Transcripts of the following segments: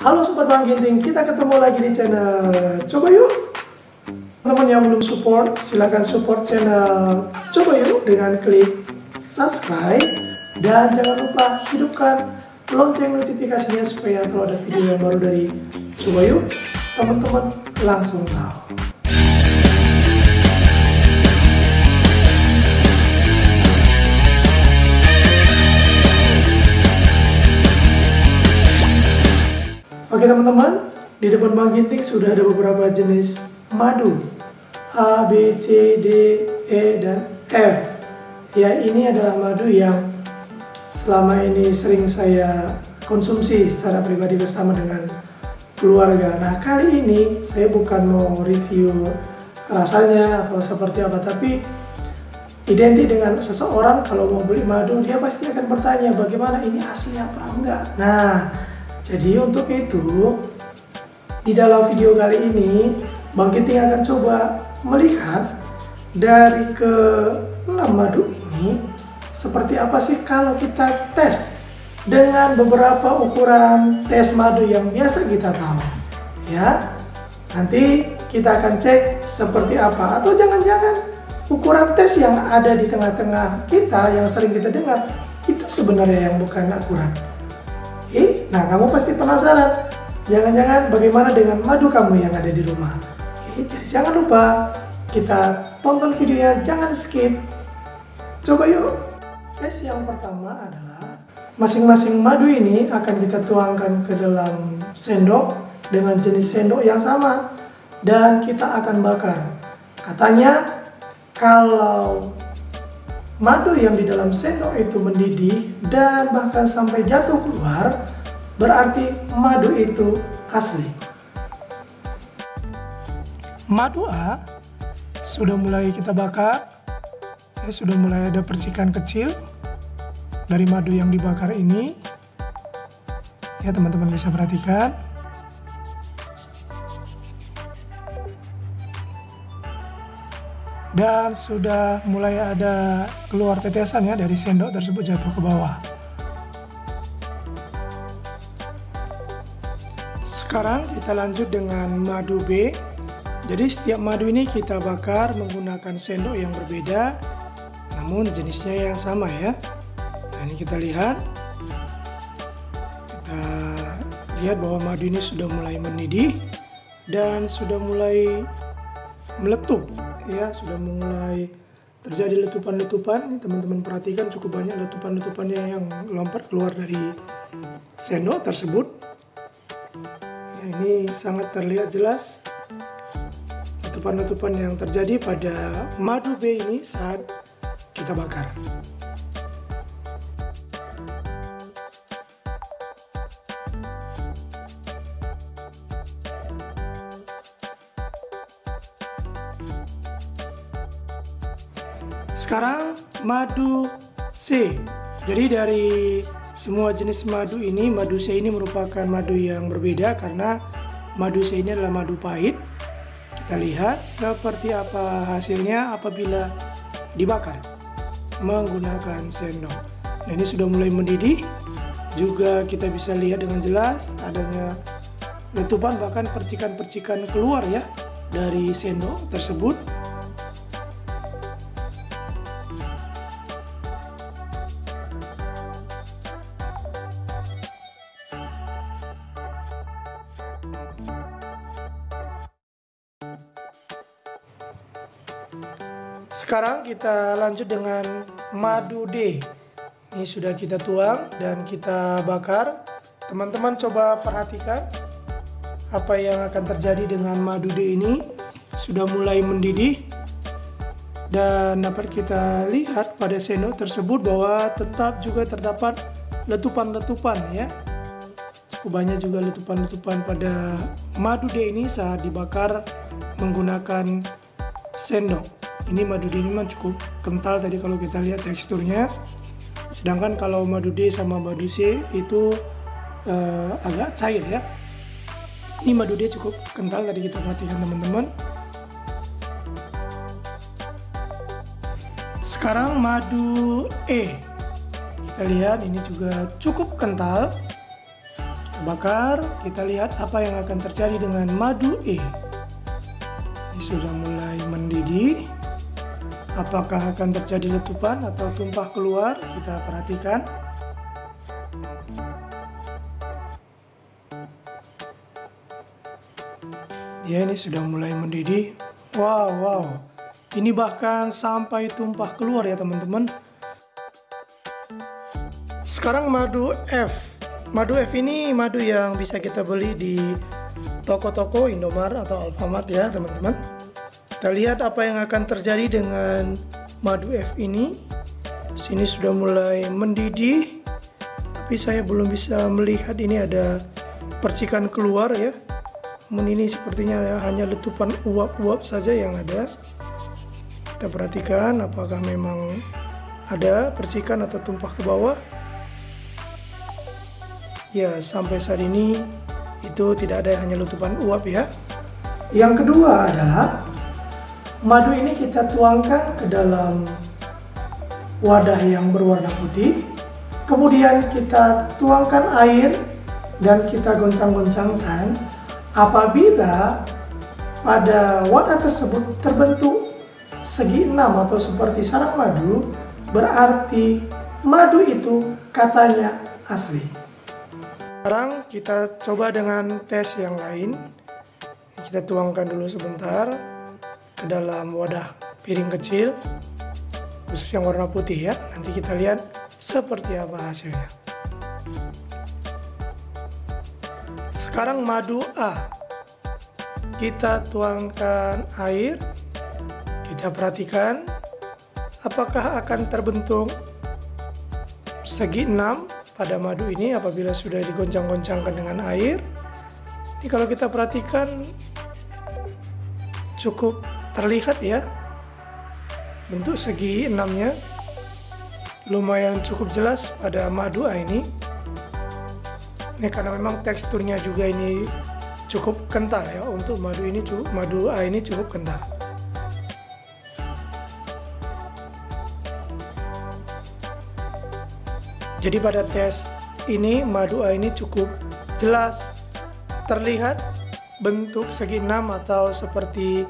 Halo Sobat Bang Ginting, kita ketemu lagi di channel Coba Yuk. Teman yang belum support, silahkan support channel Coba Yuk dengan klik subscribe. Dan jangan lupa hidupkan lonceng notifikasinya supaya kalau ada video yang baru dari Coba Yuk, teman-teman langsung tahu. Oke teman-teman, di depan Bang Ginting sudah ada beberapa jenis madu A, B, C, D, E, dan F. Ya, ini adalah madu yang selama ini sering saya konsumsi secara pribadi bersama dengan keluarga. Nah, kali ini saya bukan mau review rasanya atau seperti apa, tapi identik dengan seseorang kalau mau beli madu, dia pasti akan bertanya bagaimana ini asli apa enggak. Nah, jadi untuk itu, di dalam video kali ini, Bang Ginting akan coba melihat dari ke-6 madu ini, seperti apa sih kalau kita tes dengan beberapa ukuran tes madu yang biasa kita tahu. Ya, nanti kita akan cek seperti apa, atau jangan-jangan ukuran tes yang ada di tengah-tengah kita yang sering kita dengar, itu sebenarnya yang bukan akurat. Nah, kamu pasti penasaran, jangan-jangan bagaimana dengan madu kamu yang ada di rumah. Jadi jangan lupa kita tonton videonya, jangan skip. Coba yuk. Tes yang pertama adalah masing-masing madu ini akan kita tuangkan ke dalam sendok dengan jenis sendok yang sama dan kita akan bakar. Katanya kalau madu yang di dalam sendok itu mendidih dan bahkan sampai jatuh keluar, berarti madu itu asli. Madu A sudah mulai kita bakar, ya, sudah mulai ada percikan kecil dari madu yang dibakar ini. Ya, teman-teman bisa perhatikan. Dan sudah mulai ada keluar tetesannya dari sendok tersebut jatuh ke bawah. Sekarang kita lanjut dengan madu B. Jadi setiap madu ini kita bakar menggunakan sendok yang berbeda, namun jenisnya yang sama ya. Nah, ini kita lihat. Kita lihat bahwa madu ini sudah mulai mendidih dan sudah mulai meletup. Ya, sudah mulai terjadi letupan-letupan. Teman-teman perhatikan cukup banyak letupan-letupannya yang lompat keluar dari sendok tersebut. Ya, ini sangat terlihat jelas letupan-letupan yang terjadi pada madu B ini saat kita bakar. Sekarang madu C. Jadi dari semua jenis madu ini, madu C ini merupakan madu yang berbeda karena madu C ini adalah madu pahit. Kita lihat seperti apa hasilnya apabila dibakar menggunakan sendok. Nah, ini sudah mulai mendidih. Juga kita bisa lihat dengan jelas adanya letupan, bahkan percikan-percikan keluar ya dari sendok tersebut. Sekarang kita lanjut dengan madu D. Ini sudah kita tuang dan kita bakar. Teman-teman coba perhatikan apa yang akan terjadi dengan madu D ini. Sudah mulai mendidih dan dapat kita lihat pada sendok tersebut bahwa tetap juga terdapat letupan-letupan ya. Cukup banyak juga letupan-letupan pada madu D ini saat dibakar menggunakan sendok. Ini madu D ini cukup kental tadi kalau kita lihat teksturnya. Sedangkan kalau madu D sama madu C itu agak cair ya. Ini madu D cukup kental tadi kita perhatikan teman-teman. Sekarang madu E. Kita lihat ini juga cukup kental. Kita terbakar. Kita lihat apa yang akan terjadi dengan madu E. Ini sudah mulai mendidih. Apakah akan terjadi letupan atau tumpah keluar? Kita perhatikan. Ya, ini sudah mulai mendidih. Wow. Ini bahkan sampai tumpah keluar ya teman-teman. Sekarang madu F. Madu F ini madu yang bisa kita beli di toko-toko Indomaret atau Alfamart ya teman-teman. Kita lihat apa yang akan terjadi dengan madu F ini. Sini sudah mulai mendidih, tapi saya belum bisa melihat ini ada percikan keluar ya. Namun ini sepertinya hanya letupan uap-uap saja yang ada. Kita perhatikan apakah memang ada percikan atau tumpah ke bawah. Ya, sampai saat ini itu tidak ada, hanya letupan uap ya. Yang kedua adalah madu ini kita tuangkan ke dalam wadah yang berwarna putih. Kemudian kita tuangkan air dan kita goncang-goncangkan. Apabila pada wadah tersebut terbentuk segi 6 atau seperti sarang madu, berarti madu itu katanya asli. Sekarang kita coba dengan tes yang lain. Kita tuangkan dulu sebentar ke dalam wadah piring kecil, khusus yang warna putih ya. Nanti kita lihat seperti apa hasilnya. Sekarang madu A. Kita tuangkan air. Kita perhatikan apakah akan terbentuk segi 6 pada madu ini apabila sudah digoncang-goncangkan dengan air. Ini kalau kita perhatikan cukup terlihat ya, bentuk segi 6-nya lumayan cukup jelas pada madu A ini. Ini karena memang teksturnya juga ini cukup kental ya, untuk madu ini madu A ini cukup kental. Jadi pada tes ini madu A ini cukup jelas terlihat bentuk segi 6 atau seperti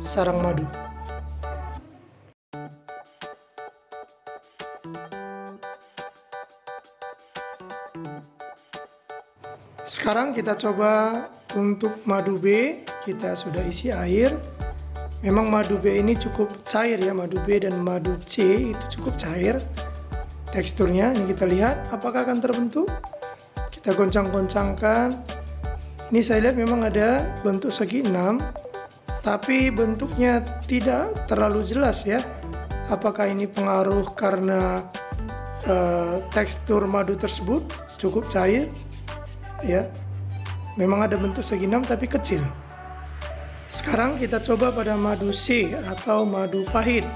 sarang madu. Sekarang kita coba untuk madu B. Kita sudah isi air. Memang madu B ini cukup cair ya, madu B dan madu C itu cukup cair. Teksturnya ini kita lihat apakah akan terbentuk. Kita goncang-goncangkan. Ini saya lihat memang ada bentuk segi 6, tapi bentuknya tidak terlalu jelas ya. Apakah ini pengaruh karena tekstur madu tersebut cukup cair ya. Memang ada bentuk segi 6 tapi kecil. Sekarang kita coba pada madu C atau madu pahit.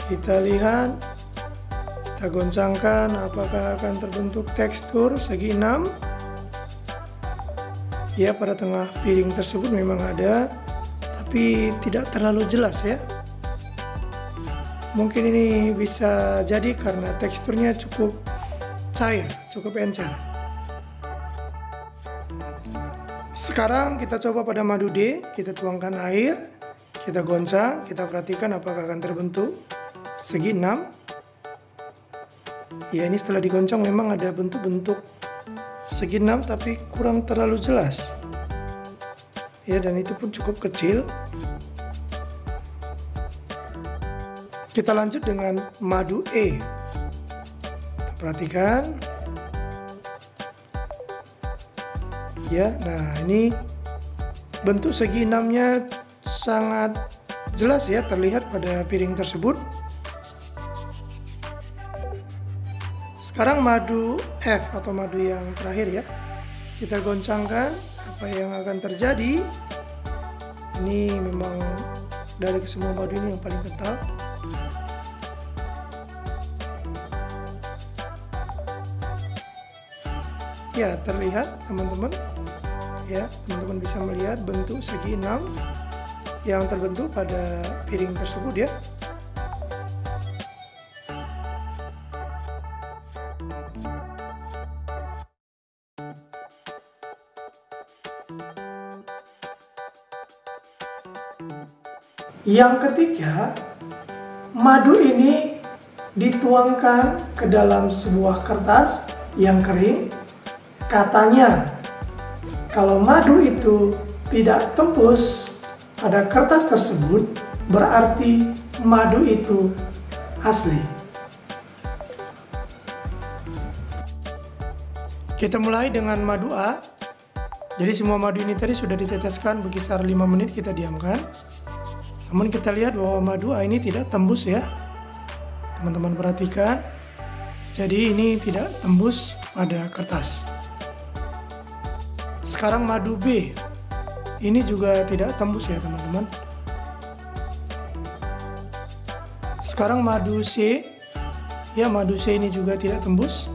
Kita lihat, kita goncangkan apakah akan terbentuk tekstur segi 6. Ya, pada tengah piring tersebut memang ada, tapi tidak terlalu jelas ya. Mungkin ini bisa jadi karena teksturnya cukup cair, cukup encer. Sekarang kita coba pada madu D. Kita tuangkan air, kita goncang, kita perhatikan apakah akan terbentuk segi 6. Ya, ini setelah digoncang memang ada bentuk-bentuk segi 6 tapi kurang terlalu jelas ya, dan itu pun cukup kecil. Kita lanjut dengan madu E. Kita perhatikan ya. Nah, ini bentuk segi 6-nya sangat jelas ya, terlihat pada piring tersebut. Sekarang madu F atau madu yang terakhir ya. Kita goncangkan apa yang akan terjadi. Ini memang dari semua madu ini yang paling kental. Ya, terlihat teman-teman. Ya, teman-teman bisa melihat bentuk segi 6 yang terbentuk pada piring tersebut ya. Yang ketiga, madu ini dituangkan ke dalam sebuah kertas yang kering. Katanya, kalau madu itu tidak tembus pada kertas tersebut, berarti madu itu asli. Kita mulai dengan madu A. Jadi semua madu ini tadi sudah diteteskan berkisar 5 menit, kita diamkan. Namun kita lihat bahwa madu A ini tidak tembus ya. Teman-teman perhatikan. Jadi ini tidak tembus pada kertas. Sekarang madu B. Ini juga tidak tembus ya teman-teman. Sekarang madu C. Ya, madu C ini juga tidak tembus.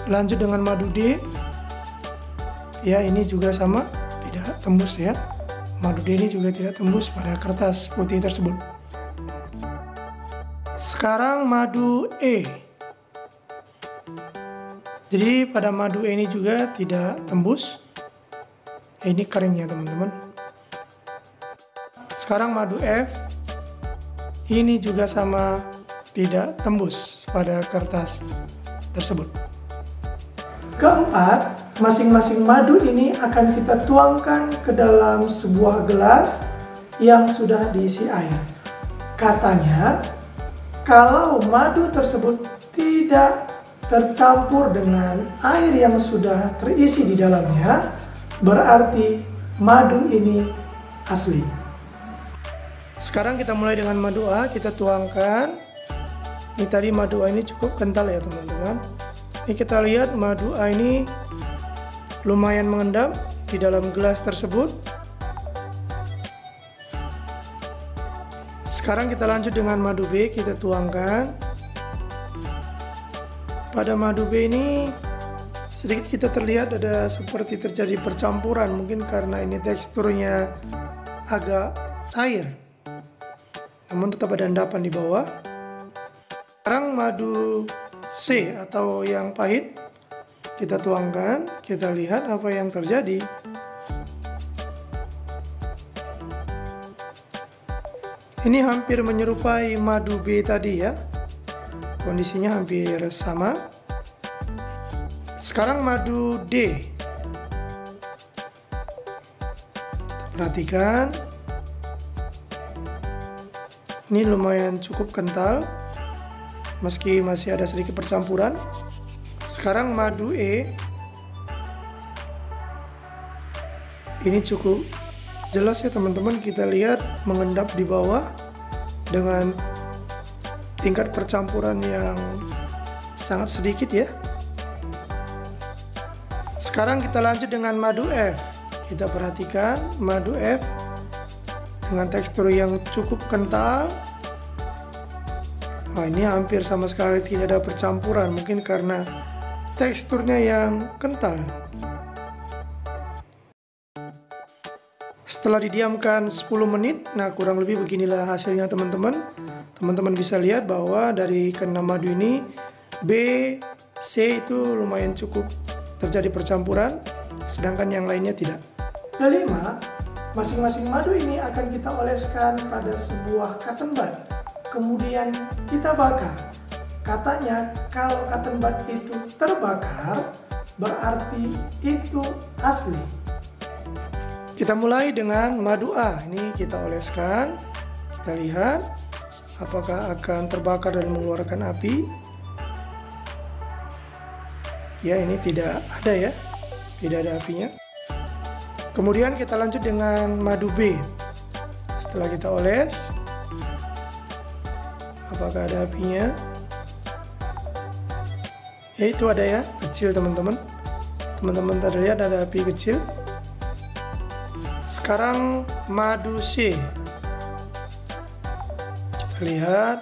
Lanjut dengan madu D. Ya, ini juga sama, tidak tembus ya. Madu D ini juga tidak tembus pada kertas putih tersebut. Sekarang madu E. Jadi pada madu E ini juga tidak tembus. Ini keringnya teman-teman. Sekarang madu F. Ini juga sama, tidak tembus pada kertas tersebut. Keempat, masing-masing madu ini akan kita tuangkan ke dalam sebuah gelas yang sudah diisi air. Katanya, kalau madu tersebut tidak tercampur dengan air yang sudah terisi di dalamnya, berarti madu ini asli. Sekarang kita mulai dengan madu A, kita tuangkan. Ini tadi madu A ini cukup kental ya teman-teman. Ini kita lihat madu A ini lumayan mengendap di dalam gelas tersebut. Sekarang kita lanjut dengan madu B, kita tuangkan. Pada madu B ini sedikit kita terlihat ada seperti terjadi percampuran, mungkin karena ini teksturnya agak cair. Namun tetap ada endapan di bawah. Sekarang madu C atau yang pahit kita tuangkan, kita lihat apa yang terjadi. Ini hampir menyerupai madu B tadi ya. Kondisinya hampir sama. Sekarang madu D. Perhatikan. Ini lumayan cukup kental, meski masih ada sedikit percampuran. Sekarang madu E. Ini cukup jelas ya teman-teman, kita lihat mengendap di bawah dengan tingkat percampuran yang sangat sedikit ya. Sekarang kita lanjut dengan madu F. Kita perhatikan madu F dengan tekstur yang cukup kental. Wah, ini hampir sama sekali tidak ada percampuran, mungkin karena teksturnya yang kental. Setelah didiamkan 10 menit, nah kurang lebih beginilah hasilnya teman-teman. Teman-teman bisa lihat bahwa dari keenam madu ini, B, C itu lumayan cukup terjadi percampuran, sedangkan yang lainnya tidak. Kelima, masing-masing madu ini akan kita oleskan pada sebuah cotton bud. Kemudian kita bakar. Katanya kalau cotton bud itu terbakar, berarti itu asli. Kita mulai dengan madu A. Ini kita oleskan. Kita lihat apakah akan terbakar dan mengeluarkan api. Ya, ini tidak ada ya. Tidak ada apinya. Kemudian kita lanjut dengan madu B. Setelah kita oles, apakah ada apinya? Ya, itu ada ya, kecil teman-teman. Teman-teman tadi lihat ada api kecil. Sekarang madu C. Kita lihat.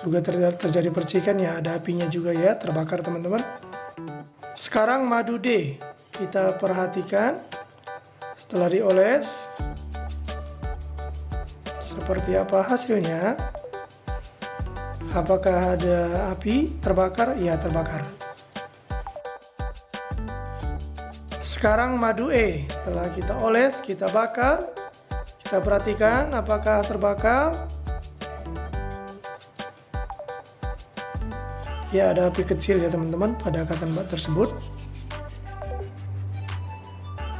Juga terjadi percikan ya, ada apinya juga ya, terbakar teman-teman. Sekarang madu D. Kita perhatikan. Setelah dioles, seperti apa hasilnya? Apakah ada api terbakar? Ya, terbakar. Sekarang madu E, setelah kita oles, kita bakar, kita perhatikan apakah terbakar. Ya, ada api kecil ya teman-teman pada cotton bud tersebut.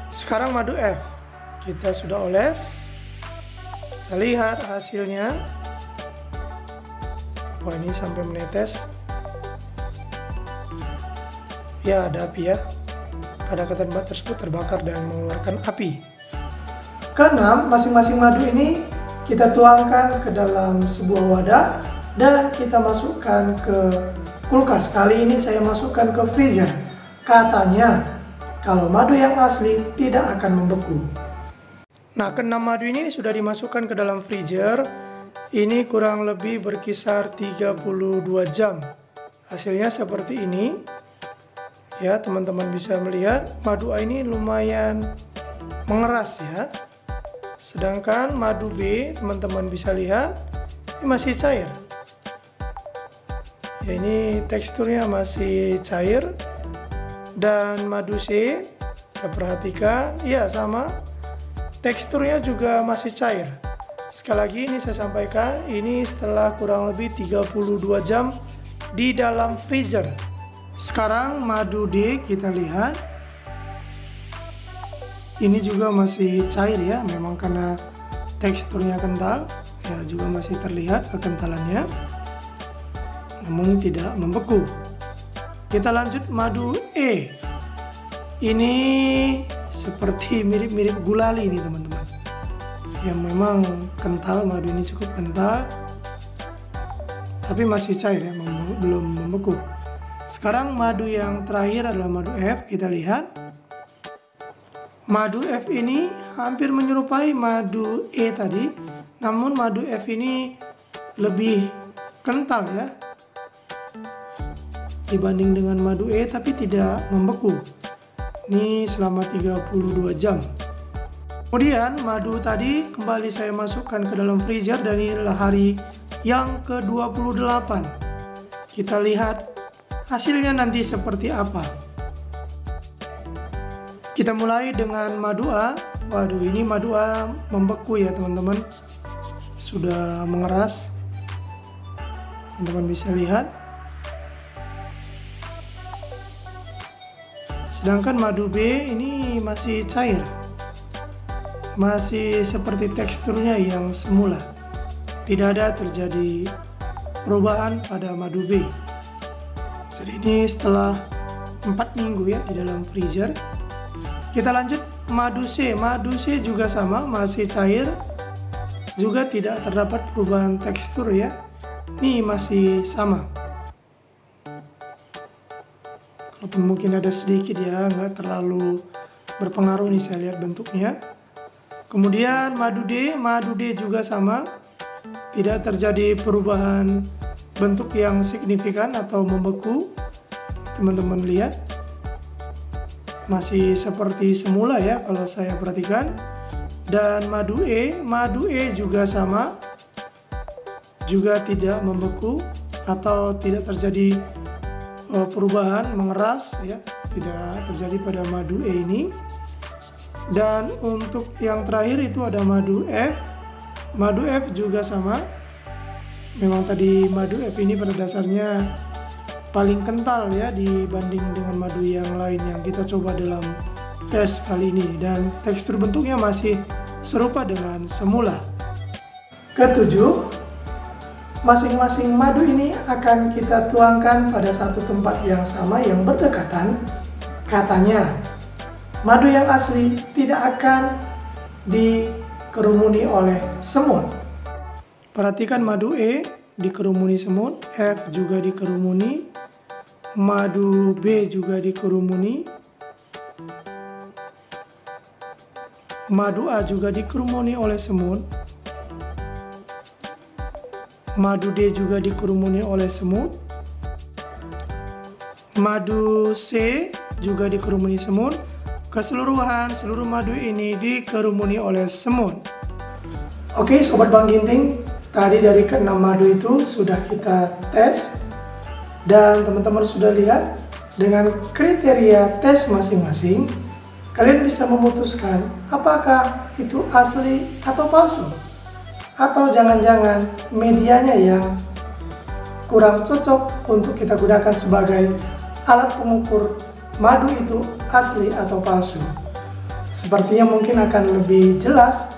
Sekarang madu F, kita sudah oles, kita lihat hasilnya. Wah, ini sampai menetes. Ya, ada api ya. Pada cotton bud tersebut terbakar dan mengeluarkan api. Keenam, masing-masing madu ini kita tuangkan ke dalam sebuah wadah dan kita masukkan ke kulkas. Kali ini saya masukkan ke freezer. Katanya kalau madu yang asli tidak akan membeku. Nah, keenam madu ini sudah dimasukkan ke dalam freezer. Ini kurang lebih berkisar 32 jam. Hasilnya seperti ini. Ya, teman-teman bisa melihat madu A ini lumayan mengeras ya. Sedangkan madu B, teman-teman bisa lihat ini masih cair. Ya, ini teksturnya masih cair. Dan madu C, kita perhatikan, ya sama. Teksturnya juga masih cair. Sekali lagi ini saya sampaikan, ini setelah kurang lebih 32 jam di dalam freezer. Sekarang madu D kita lihat. Ini juga masih cair ya, memang karena teksturnya kental, ya juga masih terlihat kekentalannya. Namun tidak membeku. Kita lanjut madu E. Ini seperti mirip-mirip gulali nih teman-teman. Yang memang kental, madu ini cukup kental. Tapi masih cair ya, belum membeku. Sekarang madu yang terakhir adalah madu F, kita lihat. Madu F ini hampir menyerupai madu E tadi, namun madu F ini lebih kental ya dibanding dengan madu E, tapi tidak membeku. Ini selama 32 jam. Kemudian madu tadi kembali saya masukkan ke dalam freezer dan ini adalah hari yang ke-28. Kita lihat hasilnya nanti seperti apa. Kita mulai dengan madu A. Waduh, ini madu A membeku ya teman-teman. Sudah mengeras. Teman-teman bisa lihat. Sedangkan madu B ini masih cair. Masih seperti teksturnya yang semula. Tidak ada terjadi perubahan pada madu B. Jadi ini setelah 4 minggu ya di dalam freezer. Kita lanjut madu C. Madu C juga sama, masih cair. Juga tidak terdapat perubahan tekstur ya. Ini masih sama. Walaupun mungkin ada sedikit ya, nggak terlalu berpengaruh nih saya lihat bentuknya. Kemudian madu D juga sama. Tidak terjadi perubahan bentuk yang signifikan atau membeku. Teman-teman lihat masih seperti semula ya kalau saya perhatikan. Dan madu E juga sama, juga tidak membeku atau tidak terjadi perubahan mengeras ya, tidak terjadi pada madu E ini. Dan untuk yang terakhir itu ada madu F. Madu F juga sama. Memang tadi madu F ini pada dasarnya paling kental ya dibanding dengan madu yang lain yang kita coba dalam tes kali ini, dan tekstur bentuknya masih serupa dengan semula. Ketujuh, masing-masing madu ini akan kita tuangkan pada satu tempat yang sama yang berdekatan. Katanya madu yang asli tidak akan dikerumuni oleh semut. Perhatikan madu E dikerumuni semut, F juga dikerumuni, madu B juga dikerumuni, madu A juga dikerumuni oleh semut, madu D juga dikerumuni oleh semut, madu C juga dikerumuni semut. Keseluruhan seluruh madu ini dikerumuni oleh semut. Oke Sobat Bang Ginting, tadi dari ke-6 madu itu sudah kita tes dan teman-teman sudah lihat dengan kriteria tes masing-masing kalian bisa memutuskan apakah itu asli atau palsu. Atau jangan-jangan medianya yang kurang cocok untuk kita gunakan sebagai alat pengukur madu itu asli atau palsu. Sepertinya mungkin akan lebih jelas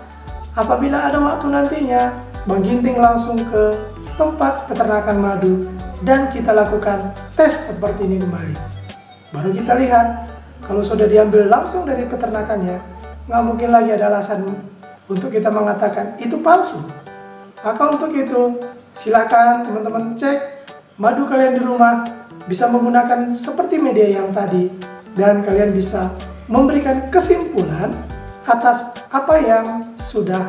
apabila ada waktu nantinya Bang Ginting langsung ke tempat peternakan madu dan kita lakukan tes seperti ini kembali. Baru kita lihat, kalau sudah diambil langsung dari peternakannya, nggak mungkin lagi ada alasan untuk kita mengatakan itu palsu. Maka untuk itu, silakan teman-teman cek madu kalian di rumah, bisa menggunakan seperti media yang tadi, dan kalian bisa memberikan kesimpulan atas apa yang sudah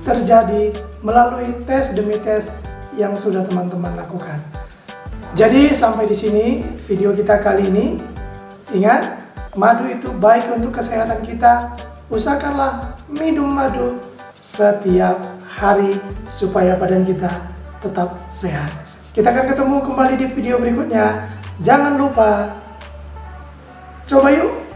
terjadi melalui tes demi tes yang sudah teman-teman lakukan. Jadi sampai di sini video kita kali ini. Ingat, madu itu baik untuk kesehatan kita. Usahakanlah minum madu setiap hari supaya badan kita tetap sehat. Kita akan ketemu kembali di video berikutnya. Jangan lupa, coba yuk